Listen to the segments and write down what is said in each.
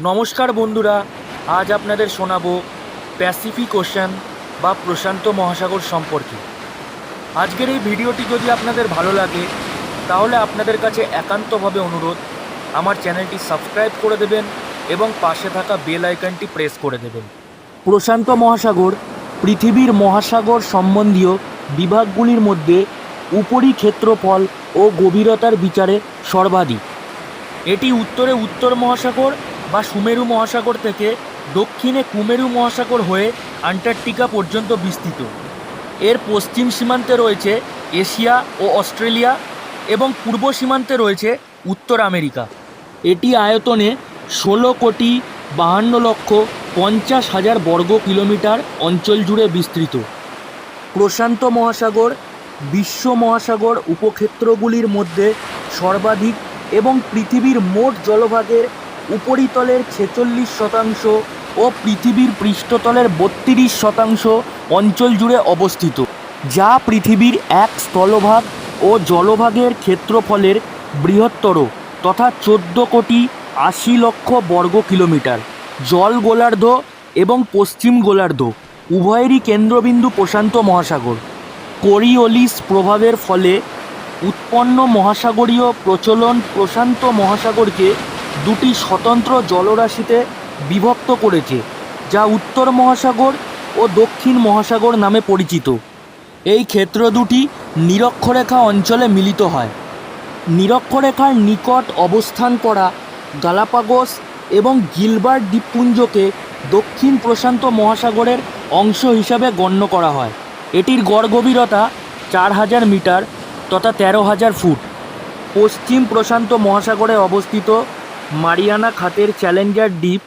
নমস্কার বন্ধুরা, আজ আপনাদের শোনাবো প্যাসিফিক ওশান বা প্রশান্ত মহাসাগর সম্পর্কে। আজকের এই ভিডিওটি যদি আপনাদের ভালো লাগে তাহলে আপনাদের কাছে একান্তভাবে অনুরোধ, আমার চ্যানেলটি সাবস্ক্রাইব করে দেবেন এবং পাশে থাকা বেল আইকনটি প্রেস করে দেবেন। প্রশান্ত মহাসাগর পৃথিবীর মহাসাগর সম্বন্ধীয় বিভাগগুলির মধ্যে উপরি ক্ষেত্রফল ও গভীরতার বিচারে সর্বাধিক। এটি উত্তরে উত্তর মহাসাগর বা সুমেরু মহাসাগর থেকে দক্ষিণে কুমেরু মহাসাগর হয়ে আন্টার্কটিকা পর্যন্ত বিস্তৃত। এর পশ্চিম সীমান্তে রয়েছে এশিয়া ও অস্ট্রেলিয়া এবং পূর্ব সীমান্তে রয়েছে উত্তর আমেরিকা। এটি আয়তনে 16,52,50,000 বর্গ কিলোমিটার অঞ্চল জুড়ে বিস্তৃত। প্রশান্ত মহাসাগর বিশ্ব মহাসাগর উপক্ষেত্রগুলির মধ্যে সর্বাধিক এবং পৃথিবীর মোট জলভাগের উপরিতলের 46% ও পৃথিবীর পৃষ্ঠতলের 32% অঞ্চল জুড়ে অবস্থিত, যা পৃথিবীর এক স্থলভাগ ও জলভাগের ক্ষেত্রফলের বৃহত্তর তথা 14,80,00,000 বর্গ কিলোমিটার। জল গোলার্ধ এবং পশ্চিম গোলার্ধ উভয়েরই কেন্দ্রবিন্দু প্রশান্ত মহাসাগর। কোরিওলিস প্রভাবের ফলে উৎপন্ন মহাসাগরীয় প্রচলন প্রশান্ত মহাসাগরকে দুটি স্বতন্ত্র জলরাশিতে বিভক্ত করেছে, যা উত্তর মহাসাগর ও দক্ষিণ মহাসাগর নামে পরিচিত। এই ক্ষেত্র দুটি নিরক্ষরেখা অঞ্চলে মিলিত হয়। নিরক্ষরেখার নিকট অবস্থান করা গালাপাগোস এবং গিলবার্ট দ্বীপপুঞ্জকে দক্ষিণ প্রশান্ত মহাসাগরের অংশ হিসাবে গণ্য করা হয়। এটির গড় গভীরতা 4,000 মিটার তথা 13,000 ফুট। পশ্চিম প্রশান্ত মহাসাগরে অবস্থিত মারিয়ানা খাতের চ্যালেঞ্জার দ্বীপ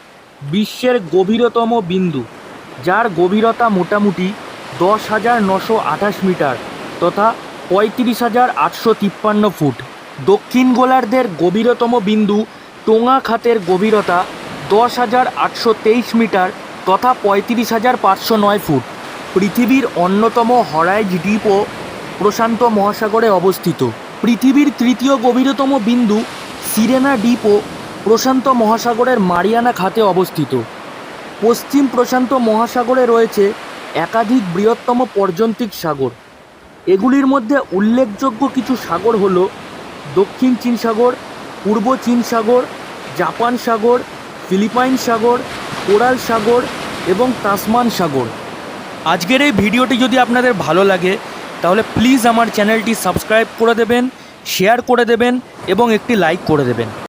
বিশ্বের গভীরতম বিন্দু, যার গভীরতা মোটামুটি 10,928 মিটার তথা 35,853 ফুট। দক্ষিণ গোলার্ধের গভীরতম বিন্দু টোঙা খাতের গভীরতা 10,823 মিটার তথা 35,509 ফুট। পৃথিবীর অন্যতম হরাইজ দ্বীপও প্রশান্ত মহাসাগরে অবস্থিত। পৃথিবীর তৃতীয় গভীরতম বিন্দু সিরেনা দ্বীপও প্রশান্ত মহাসাগরের মারিয়ানা খাতে অবস্থিত। পশ্চিম প্রশান্ত মহাসাগরে রয়েছে একাধিক বৃহত্তম পর্যন্তিক সাগর। এগুলির মধ্যে উল্লেখযোগ্য কিছু সাগর হল দক্ষিণ চীন সাগর, পূর্ব চীন সাগর, জাপান সাগর, ফিলিপাইন সাগর, কোরাল সাগর এবং তাসমান সাগর। আজকের এই ভিডিওটি যদি আপনাদের ভালো লাগে তাহলে প্লিজ আমার চ্যানেলটি সাবস্ক্রাইব করে দেবেন, শেয়ার করে দেবেন এবং একটি লাইক করে দেবেন।